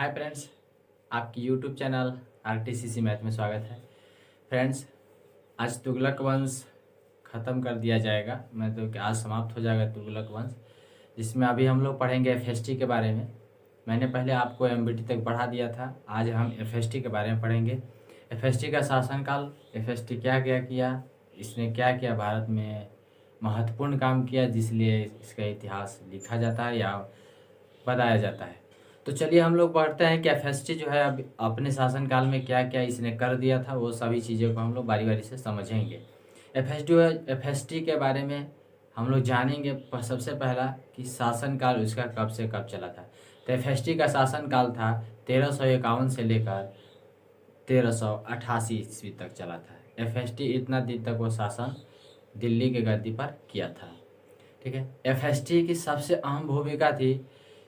Hi friends, आपकी YouTube channel आरटीसीसी math में स्वागत है। फ्रेंड्स, आज तुगलक वंश ख़त्म कर दिया जाएगा। मैं तो आज समाप्त हो जाएगा तुगलक वंश, जिसमें अभी हम लोग पढ़ेंगे एफएसटी के बारे में। मैंने पहले आपको एमबीटी तक पढ़ा दिया था। आज हम एफएसटी के बारे में पढ़ेंगे। एफएसटी का शासनकाल, एफएसटी क्या क्या किया, इसने क्या क्या भारत में महत्वपूर्ण काम किया जिसलिए इसका इतिहास लिखा जाता है या बताया जाता है। तो चलिए हम लोग पढ़ते हैं कि एफएसटी जो है अब अपने शासनकाल में क्या क्या इसने कर दिया था, वो सभी चीज़ों को हम लोग बारी बारी से समझेंगे। एफएसटी के बारे में हम लोग जानेंगे। सबसे पहला कि शासनकाल उसका कब से कब चला था। तो एफएसटी का शासनकाल था 1351 से लेकर 1388 ईस्वी तक चला था। एफएसटी इतना दिन तक वो शासन दिल्ली के गद्दी पर किया था। ठीक है। एफएसटी की सबसे अहम भूमिका थी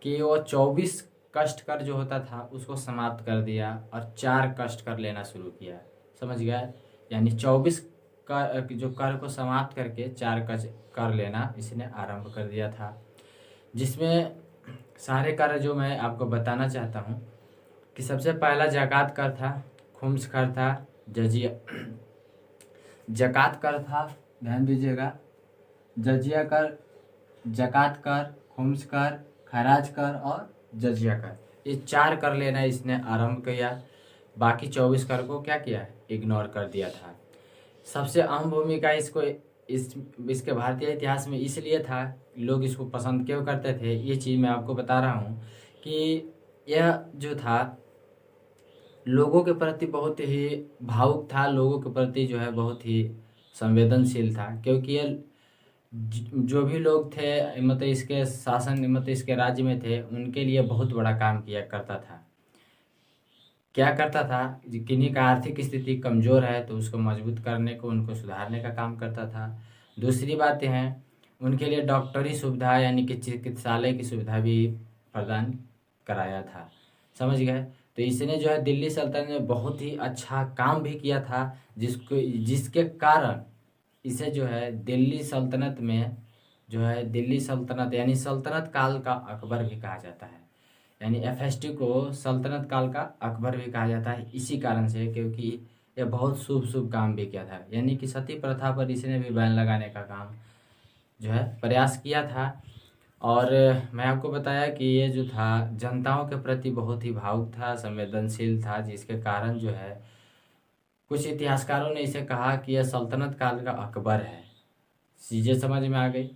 कि वो 24 कष्ट कर जो होता था उसको समाप्त कर दिया और 4 कष्ट कर लेना शुरू किया। समझ गया? यानी 24 कर जो कर को समाप्त करके 4 कष्ट कर लेना इसने आरंभ कर दिया था, जिसमें सारे कर जो मैं आपको बताना चाहता हूँ कि सबसे पहला जकात कर था, खुम्स कर था, जजिया जकात कर था, ध्यान दीजिएगा, जजिया कर, जकात कर, खुम्स कर, खराज कर और जजिया कर, ये 4 कर लेना इसने आरंभ किया। बाकी 24 कर को क्या किया, इग्नोर कर दिया था। सबसे अहम भूमिका इसके भारतीय इतिहास में इसलिए था, लोग इसको पसंद क्यों करते थे, ये चीज़ मैं आपको बता रहा हूँ कि यह जो था लोगों के प्रति बहुत ही भावुक था, लोगों के प्रति जो है बहुत ही संवेदनशील था, क्योंकि ये जो भी लोग थे मतलब इसके शासन मतलब इसके राज्य में थे, उनके लिए बहुत बड़ा काम किया करता था। क्या करता था, किन्हीं का आर्थिक स्थिति कमज़ोर है तो उसको मजबूत करने को, उनको सुधारने का काम करता था। दूसरी बातें हैं, उनके लिए डॉक्टरी सुविधा यानी कि चिकित्सालय की सुविधा भी प्रदान कराया था। समझ गए? तो इसने जो है दिल्ली सल्तनत में बहुत ही अच्छा काम भी किया था, जिसके कारण इसे जो है दिल्ली सल्तनत में जो है दिल्ली सल्तनत यानी सल्तनत काल का अकबर भी कहा जाता है। यानी एफएसटी को सल्तनत काल का अकबर भी कहा जाता है इसी कारण से, क्योंकि यह बहुत शुभ शुभ काम भी किया था। यानी कि सती प्रथा पर इसने भी बैन लगाने का काम जो है प्रयास किया था। और मैं आपको बताया कि ये जो था जनताओं के प्रति बहुत ही भावुक था, संवेदनशील था, जिसके कारण जो है कुछ इतिहासकारों ने इसे कहा कि यह सल्तनत काल का अकबर है। चीज़ें समझ में आ गई।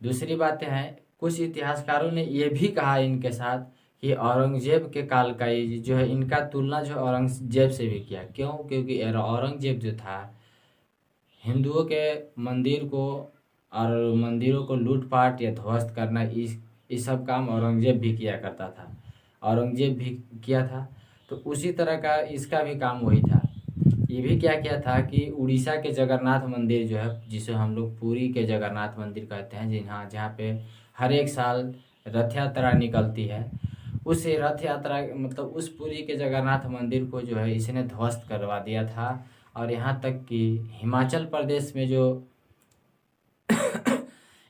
दूसरी बातें हैं, कुछ इतिहासकारों ने यह भी कहा इनके साथ कि औरंगजेब के काल का ये जो है इनका तुलना जो औरंगजेब से भी किया। क्यों? क्योंकि औरंगजेब जो था हिंदुओं के मंदिर को और मंदिरों को लूटपाट या ध्वस्त करना, इस सब काम औरंगजेब भी किया करता था, औरंगजेब भी किया था। तो उसी तरह का इसका भी काम वही था। ये भी क्या किया था कि उड़ीसा के जगन्नाथ मंदिर जो है, जिसे हम लोग पुरी के जगन्नाथ मंदिर कहते हैं, जहाँ पे हर एक साल रथ यात्रा निकलती है, उस रथ यात्रा मतलब उस पुरी के जगन्नाथ मंदिर को जो है इसने ध्वस्त करवा दिया था। और यहाँ तक कि हिमाचल प्रदेश में जो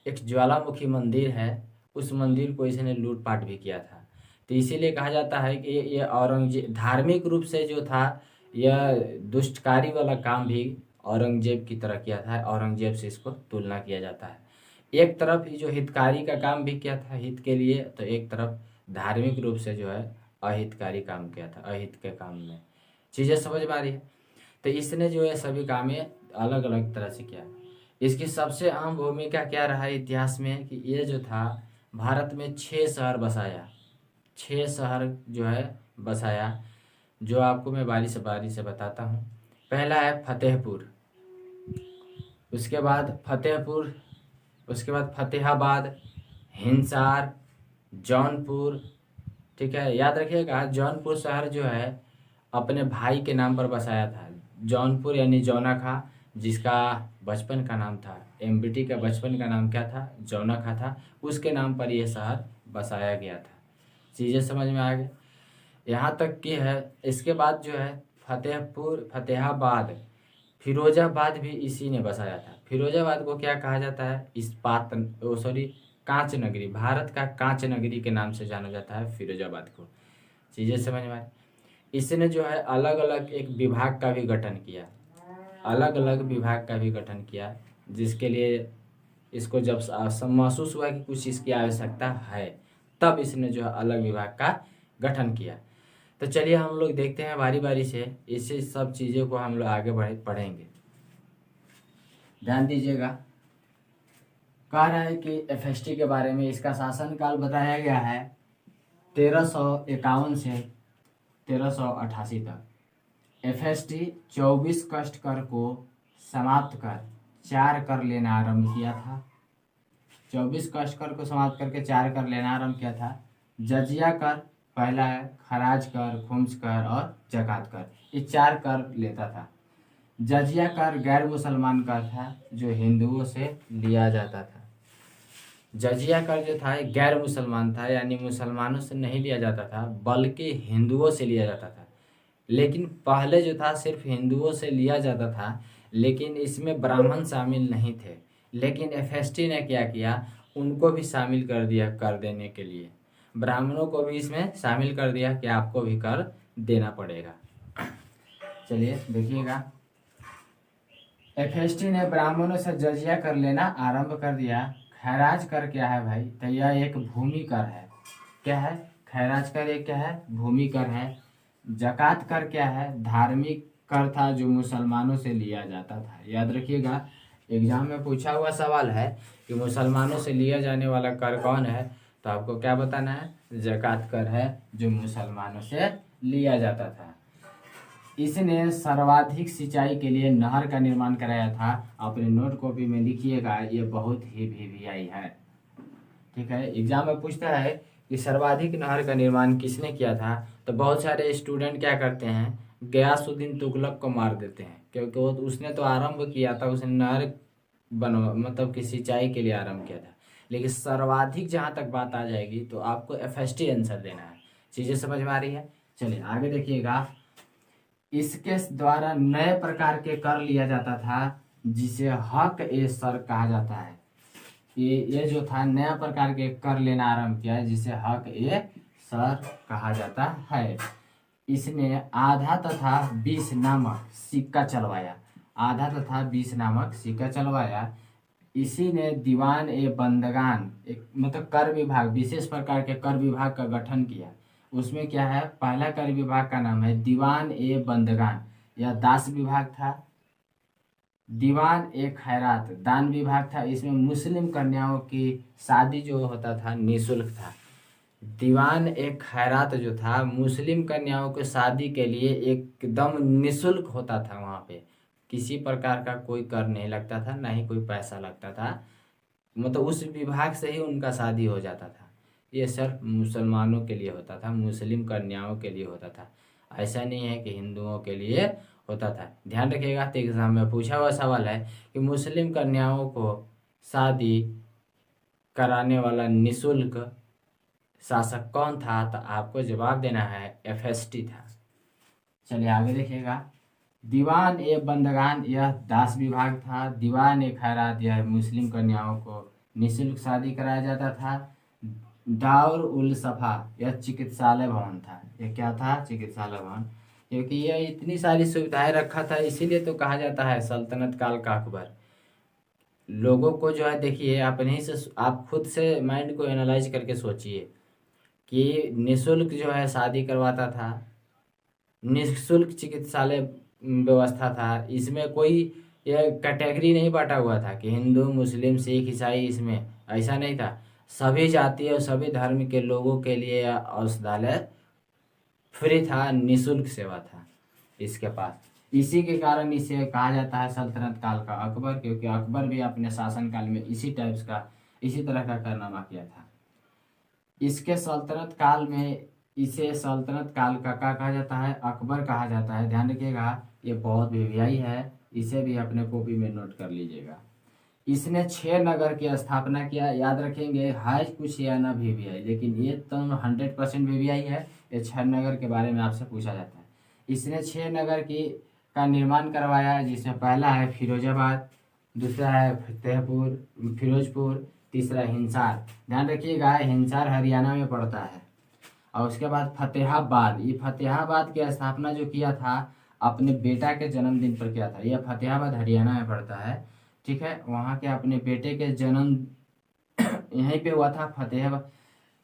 एक ज्वालामुखी मंदिर है, उस मंदिर को इसने लूटपाट भी किया था। तो इसीलिए कहा जाता है कि ये औरंगजेब धार्मिक रूप से जो था, यह दुष्टकारी वाला काम भी औरंगजेब की तरह किया था। औरंगजेब से इसको तुलना किया जाता है। एक तरफ ही जो हितकारी का काम भी किया था हित के लिए, तो एक तरफ धार्मिक रूप से जो है अहितकारी काम किया था, अहित के काम में। चीज़ें समझ में आ रही है? तो इसने जो है सभी कामें अलग अलग तरह से किया। इसकी सबसे अहम भूमिका क्या रहा इतिहास में कि ये जो था भारत में 6 शहर बसाया, 6 शहर जो है बसाया, जो आपको मैं बारी से बताता हूँ। पहला है फतेहपुर, उसके बाद फतेहपुर, उसके बाद फतेहाबाद, हिंसार, जौनपुर। ठीक है, याद रखिएगा जौनपुर शहर जो है अपने भाई के नाम पर बसाया था। जौनपुर यानी जौना खा, जिसका बचपन का नाम था, एमबीटी का बचपन का नाम क्या था, जौना खा था, उसके नाम पर यह शहर बसाया गया था। चीज़ें समझ में आ गई? यहाँ तक कि है इसके बाद जो है फतेहपुर, फतेहाबाद, फिरोजाबाद भी इसी ने बसाया था। फिरोजाबाद को क्या कहा जाता है, इस्पात कांच नगरी, भारत का कांच नगरी के नाम से जाना जाता है फिरोजाबाद को। चीज़ें समझ में आ रही। इसने जो है अलग अलग एक विभाग का भी गठन किया, अलग अलग विभाग का भी गठन किया, जिसके लिए इसको जब महसूस हुआ कि कुछ इसकी आवश्यकता है, तब इसने जो है अलग विभाग का गठन किया। तो चलिए हम लोग देखते हैं बारी बारी से, इसी सब चीज़ों को हम लोग आगे पढ़ेंगे। ध्यान दीजिएगा, कह रहा है कि एफएसटी के बारे में। इसका शासनकाल बताया गया है 1351 से 1388 तक। एफएसटी 24 कष्ट कर को समाप्त कर 4 कर लेना आरंभ किया था। 24 कष्ट कर को समाप्त करके 4 कर लेना आरंभ किया था। जजिया कर पहला है, खराज कर, खुम्स कर और जकात कर, ये 4 कर लेता था। जजिया कर गैर मुसलमान कर था, जो हिंदुओं से लिया जाता था। जजिया कर जो था गैर मुसलमान था, यानी मुसलमानों से नहीं लिया जाता था, बल्कि हिंदुओं से लिया जाता था। लेकिन पहले जो था सिर्फ हिंदुओं से लिया जाता था, लेकिन इसमें ब्राह्मण शामिल नहीं थे। लेकिन एफएसटी ने क्या किया, उनको भी शामिल कर दिया, कर देने के लिए ब्राह्मणों को भी इसमें शामिल कर दिया कि आपको भी कर देना पड़ेगा। चलिए देखिएगा, एफएसटी ने ब्राह्मणों से जजिया कर लेना आरंभ कर दिया। खैराज कर क्या है भाई, तो यह एक भूमि कर है। क्या है, खैराज कर एक क्या है, भूमि कर है। जकात कर क्या है, धार्मिक कर था जो मुसलमानों से लिया जाता था। याद रखिएगा, एग्जाम में पूछा हुआ सवाल है कि मुसलमानों से लिया जाने वाला कर कौन है, तो आपको क्या बताना है, जकात कर है जो मुसलमानों से लिया जाता था। इसने सर्वाधिक सिंचाई के लिए नहर का निर्माण कराया था। अपने नोट कॉपी में लिखिएगा, ये बहुत ही वीवीआई है। ठीक है, एग्जाम में पूछता है कि सर्वाधिक नहर का निर्माण किसने किया था, तो बहुत सारे स्टूडेंट क्या करते हैं, गयासुद्दीन तुगलक को मार देते हैं, क्योंकि वो उसने तो आरंभ किया था, उसने नहर बनवा मतलब कि सिंचाई के लिए आरंभ किया था। लेकिन सर्वाधिक जहाँ तक बात आ जाएगी तो आपको एफएसटी आंसर देना है। चीज़ें समझ में आ रही है। चलिए आगे देखिएगा, इसके द्वारा नए प्रकार के कर लिया जाता था, जिसे हक ए सर कहा जाता है। ये जो था नया प्रकार के कर लेना आरंभ किया है, जिसे हक ए सर कहा जाता है। इसने आधा तथा 20 नामक सिक्का चलवाया। आधा तथा 20 नामक सिक्का चलवाया। इसी ने दीवान ए बंदगान, एक मतलब कर विभाग, विशेष प्रकार के कर विभाग का गठन किया। उसमें क्या है, पहला कर विभाग का नाम है दीवान ए बंदगान, यह दास विभाग था। दीवान ए खैरात दान विभाग था। इसमें मुस्लिम कन्याओं की शादी जो होता था निःशुल्क था। दीवान ए खैरात जो था, मुस्लिम कन्याओं की शादी के लिए एकदम निःशुल्क होता था। वहाँ पे किसी प्रकार का कोई कर नहीं लगता था, ना ही कोई पैसा लगता था, मतलब उस विभाग से ही उनका शादी हो जाता था। ये सिर्फ मुसलमानों के लिए होता था, मुस्लिम कन्याओं के लिए होता था, ऐसा नहीं है कि हिंदुओं के लिए होता था। ध्यान रखिएगा, तो एग्जाम में पूछा हुआ सवाल है कि मुस्लिम कन्याओं को शादी कराने वाला निःशुल्क शासक कौन था, तो आपको जवाब देना है एफएसटी था। चलिए आगे देखिएगा, दीवान ए बंदगान यह दास विभाग था। दीवान ए खैरात यह मुस्लिम कन्याओं को निःशुल्क शादी कराया जाता था। दाउर उल सफा यह चिकित्सालय भवन था। यह क्या था, चिकित्सालय भवन, क्योंकि यह इतनी सारी सुविधाएं रखा था, इसीलिए तो कहा जाता है सल्तनत काल का अकबर। लोगों को जो है, देखिए अपने से आप खुद से माइंड को एनालाइज करके सोचिए कि निःशुल्क जो है शादी करवाता था, निःशुल्क चिकित्सालय व्यवस्था था। इसमें कोई यह कैटेगरी नहीं बांटा हुआ था कि हिंदू मुस्लिम सिख ईसाई, इसमें ऐसा नहीं था। सभी जाति और सभी धर्म के लोगों के लिए औषधालय फ्री था, निःशुल्क सेवा था इसके पास। इसी के कारण इसे कहा जाता है सल्तनत काल का अकबर, क्योंकि अकबर भी अपने शासन काल में इसी तरह का कारनामा किया था। इसके सल्तनत काल में इसे सल्तनत काल का क्या कहा जाता है, अकबर कहा जाता है। ध्यान रखिएगा, ये बहुत वीवीआई है, इसे भी अपने कॉपी में नोट कर लीजिएगा। इसने 6 नगर की स्थापना किया। याद रखेंगे, है कुछ या ना वीवीआई, लेकिन ये तो 100% वीवीआई है। ये 6 नगर के बारे में आपसे पूछा जाता है। इसने 6 नगर का निर्माण करवाया, जिसमें पहला है फिरोजाबाद, दूसरा है फिरोजपुर, तीसरा हिंसार। ध्यान रखिएगा, हिंसार हरियाणा में पड़ता है। और उसके बाद फतेहाबाद, ये फतेहाबाद की स्थापना जो किया था अपने बेटा के जन्मदिन पर किया था। यह फतेहाबाद हरियाणा में पड़ता है, ठीक है। वहाँ के अपने बेटे के जन्म यहीं पे हुआ था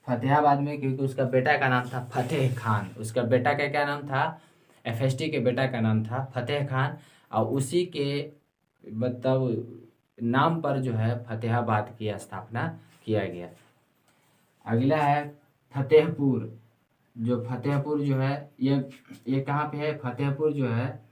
फतेहाबाद में, क्योंकि उसका बेटा का नाम था फतेह खान। उसका बेटा का क्या नाम था? एफएसटी के बेटा का नाम था फतेह खान, और उसी के मतलब नाम पर जो है फतेहाबाद की स्थापना किया गया। अगला है फतेहपुर। जो फतेहपुर जो है ये कहाँ पे है? फतेहपुर जो है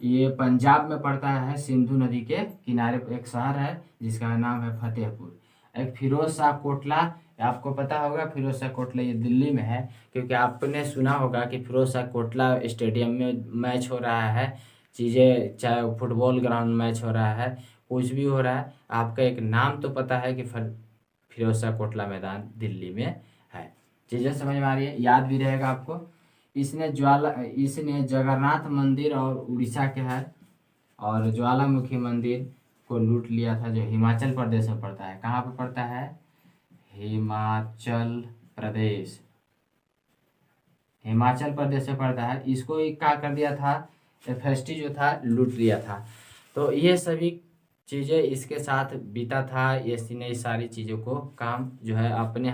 ये पंजाब में पड़ता है, सिंधु नदी के किनारे पर एक शहर है जिसका नाम है फतेहपुर। एक फिरोज शाह कोटला, आपको पता होगा फिरोज शाह कोटला ये दिल्ली में है, क्योंकि आपने सुना होगा कि फिरोज शाह कोटला स्टेडियम में मैच हो रहा है, चीज़ें चाहे फुटबॉल ग्राउंड मैच हो रहा है, कुछ भी हो रहा है, आपका एक नाम तो पता है कि फिरोज शाह कोटला मैदान दिल्ली में है। चीज़ें समझ में आ रही है, याद भी रहेगा आपको। इसने जगन्नाथ मंदिर और उड़ीसा के है, और ज्वालामुखी मंदिर को लूट लिया था, जो हिमाचल प्रदेश में पड़ता है। कहाँ पर पड़ता है? हिमाचल प्रदेश, हिमाचल प्रदेश में पड़ता है। इसको ही क्या कर दिया था? एफएसटी जो था लूट लिया था। तो ये सभी चीज़ें इसके साथ बीता था, इसने इस सारी चीज़ों को काम जो है अपने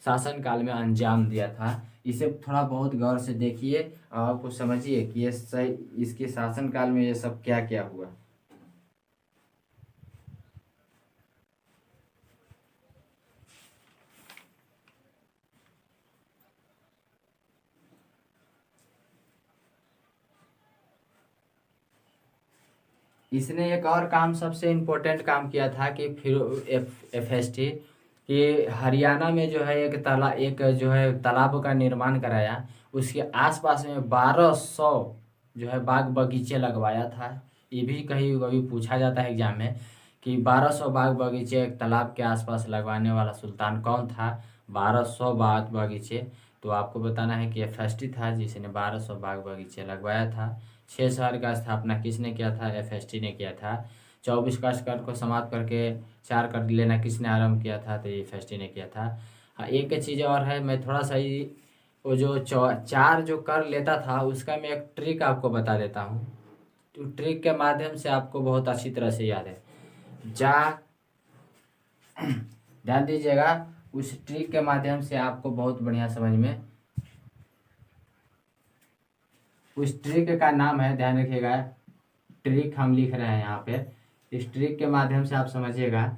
शासन काल में अंजाम दिया था। इसे थोड़ा बहुत गौर से देखिए और आपको समझिए कि ये सही इसके शासन काल में ये सब क्या क्या हुआ। इसने एक और काम सबसे इम्पोर्टेंट काम किया था कि फिर एफएसटी कि हरियाणा में जो है एक जो है तालाब का निर्माण कराया, उसके आसपास में 1200 जो है बाग बगीचे लगवाया था। ये भी कहीं कभी पूछा जाता है एग्जाम में कि 1200 बाग बगीचे एक तालाब के आसपास लगवाने वाला सुल्तान कौन था? 1200 बाग बगीचे, तो आपको बताना है कि एफएसटी था जिसने 1200 बाग बगीचे लगवाया था। 6 शहर का स्थापना किसने किया था? एफएसटी ने किया था। 24 कास्ट कर को समाप्त करके 4 कर लेना किसने आरंभ किया था? तो ये एफएसटी ने किया था। हाँ, एक चीज़ और है, मैं थोड़ा सा ही वो जो 4 जो कर लेता था उसका मैं एक ट्रिक आपको बता देता हूँ, तो ट्रिक के माध्यम से आपको बहुत अच्छी तरह से याद है। जा ध्यान दीजिएगा, उस ट्रिक के माध्यम से आपको बहुत बढ़िया समझ में, उस ट्रिक का नाम है, ध्यान रखिएगा, ट्रिक हम लिख रहे हैं यहाँ पे। इस ट्रिक के माध्यम से आप समझिएगा,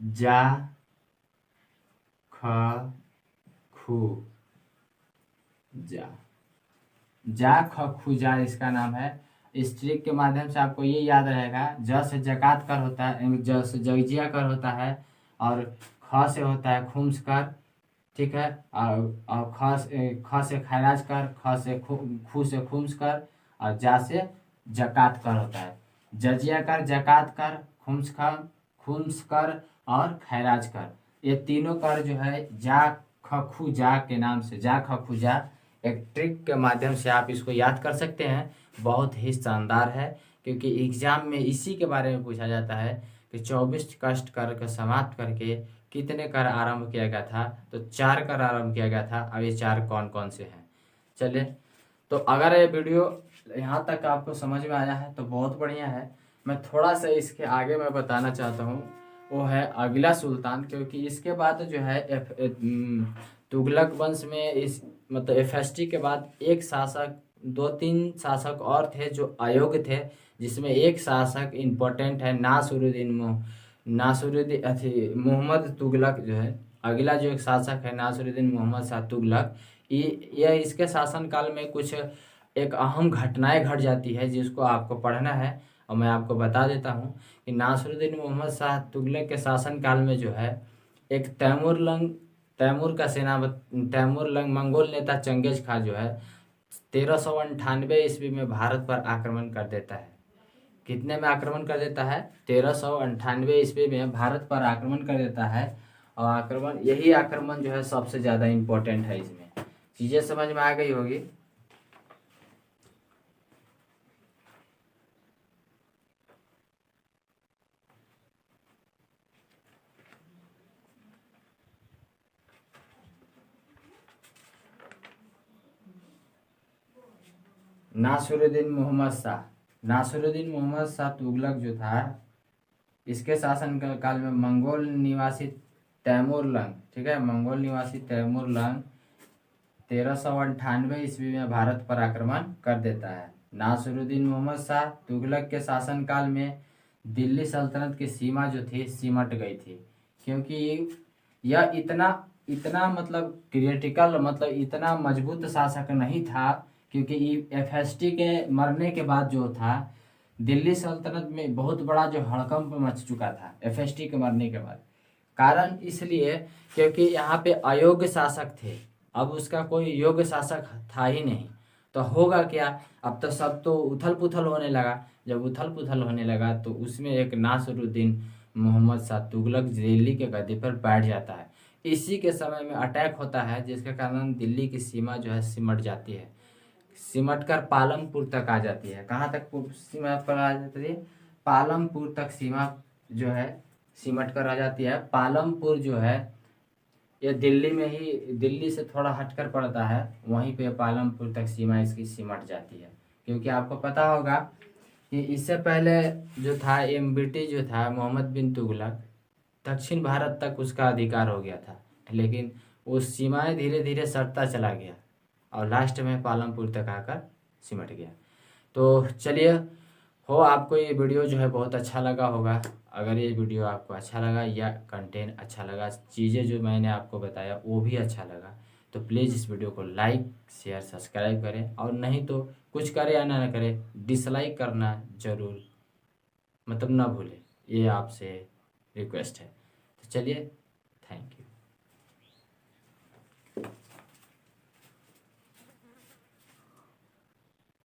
जा ख खू जा, जा ख खू जा इसका नाम है। इस ट्रिक के माध्यम से आपको ये याद रहेगा, ज से जकात कर होता है, ज से जगजिया कर होता है, और ख से होता है खुम्स कर, ठीक है। और ख से खैराज कर, ख से खू से खुम्स कर, और जा से जकात कर होता है। जजिया कर, जकात कर, खुम्स कर और खैराज कर, ये तीनों कर जो है जा खखू जा के नाम से, जा खखू जा, एक ट्रिक के माध्यम से आप इसको याद कर सकते हैं। बहुत ही शानदार है, क्योंकि एग्जाम में इसी के बारे में पूछा जाता है कि 24 कष्ट कर को समाप्त करके कितने कर आरंभ किया गया था? तो 4 कर आरंभ किया गया था। अब ये 4 कौन कौन से हैं? चलिए, तो अगर ये वीडियो यहाँ तक आपको समझ में आया है तो बहुत बढ़िया है। मैं थोड़ा सा इसके आगे मैं बताना चाहता हूँ, वो है अगला सुल्तान, क्योंकि इसके बाद जो है तुगलक वंश में इस मतलब एफएसटी के बाद एक शासक, 2-3 शासक और थे जो अयोग्य थे, जिसमें एक शासक इम्पोर्टेंट है, नासुरुद्दीन अथी मोहम्मद तुगलक जो है। अगला जो एक शासक है नासुरुद्दीन मोहम्मद शाह तुगलक, ये इसके शासनकाल में कुछ एक अहम घटनाएं घट जाती है जिसको आपको पढ़ना है, और मैं आपको बता देता हूँ कि नासुरुद्दीन मोहम्मद शाह तुगलक के शासनकाल में जो है एक तैमूरलंग मंगोल नेता चंगेज खां जो है 1398 ईस्वी में भारत पर आक्रमण कर देता है। कितने में आक्रमण कर देता है? 1398 ईस्वी में भारत पर आक्रमण कर देता है। और यही आक्रमण जो है सबसे ज़्यादा इम्पोर्टेंट है। इसमें चीज़ें समझ में आ गई होगी। नासिरुद्दीन मोहम्मद शाह। नासिरुद्दीन मोहम्मद शाह तुगलक जो था, इसके शासन काल में मंगोल निवासी तैमूरलंग, ठीक है, मंगोल निवासी तैमूरलंग 1398 ईस्वी में भारत पर आक्रमण कर देता है। नासिरुद्दीन मोहम्मद शाह तुगलक के शासनकाल में दिल्ली सल्तनत की सीमा जो थी सिमट गई थी, क्योंकि यह इतना इतना मतलब क्रिटिकल, मतलब इतना मजबूत शासक नहीं था, क्योंकि एफएसटी के मरने के बाद जो था दिल्ली सल्तनत में बहुत बड़ा जो हड़कंप मच चुका था एफएसटी के मरने के बाद। कारण इसलिए क्योंकि यहाँ पे अयोग्य शासक थे, अब उसका कोई योग्य शासक था ही नहीं, तो होगा क्या, अब तो सब तो उथल पुथल होने लगा। जब उथल पुथल होने लगा तो उसमें एक नासिरुद्दीन मोहम्मद शाह तुगलक दिल्ली के गद्दी पर बैठ जाता है। इसी के समय में अटैक होता है, जिसके कारण दिल्ली की सीमा जो है सिमट जाती है, सिमट कर पालमपुर तक आ जाती है। कहाँ तक सीमा पर आ जाती है? पालमपुर तक सीमा जो है सिमट कर आ जाती है। पालमपुर जो है ये दिल्ली में ही, दिल्ली से थोड़ा हटकर पड़ता है, वहीं पे पालमपुर तक सीमा इसकी सिमट जाती है। क्योंकि आपको पता होगा कि इससे पहले जो था ब्रिटिश जो था मोहम्मद बिन तुगलक, दक्षिण भारत तक उसका अधिकार हो गया था, लेकिन वो सीमाएं धीरे धीरे सटता चला गया और लास्ट में पालमपुर तक आकर सिमट गया। तो चलिए, हो आपको ये वीडियो जो है बहुत अच्छा लगा होगा। अगर ये वीडियो आपको अच्छा लगा या कंटेंट अच्छा लगा, चीज़ें जो मैंने आपको बताया वो भी अच्छा लगा, तो प्लीज़ इस वीडियो को लाइक शेयर सब्सक्राइब करें, और नहीं तो कुछ करे या ना करें डिसलाइक करना ज़रूर मतलब ना भूलें, ये आपसे रिक्वेस्ट है। तो चलिए, थैंक यू।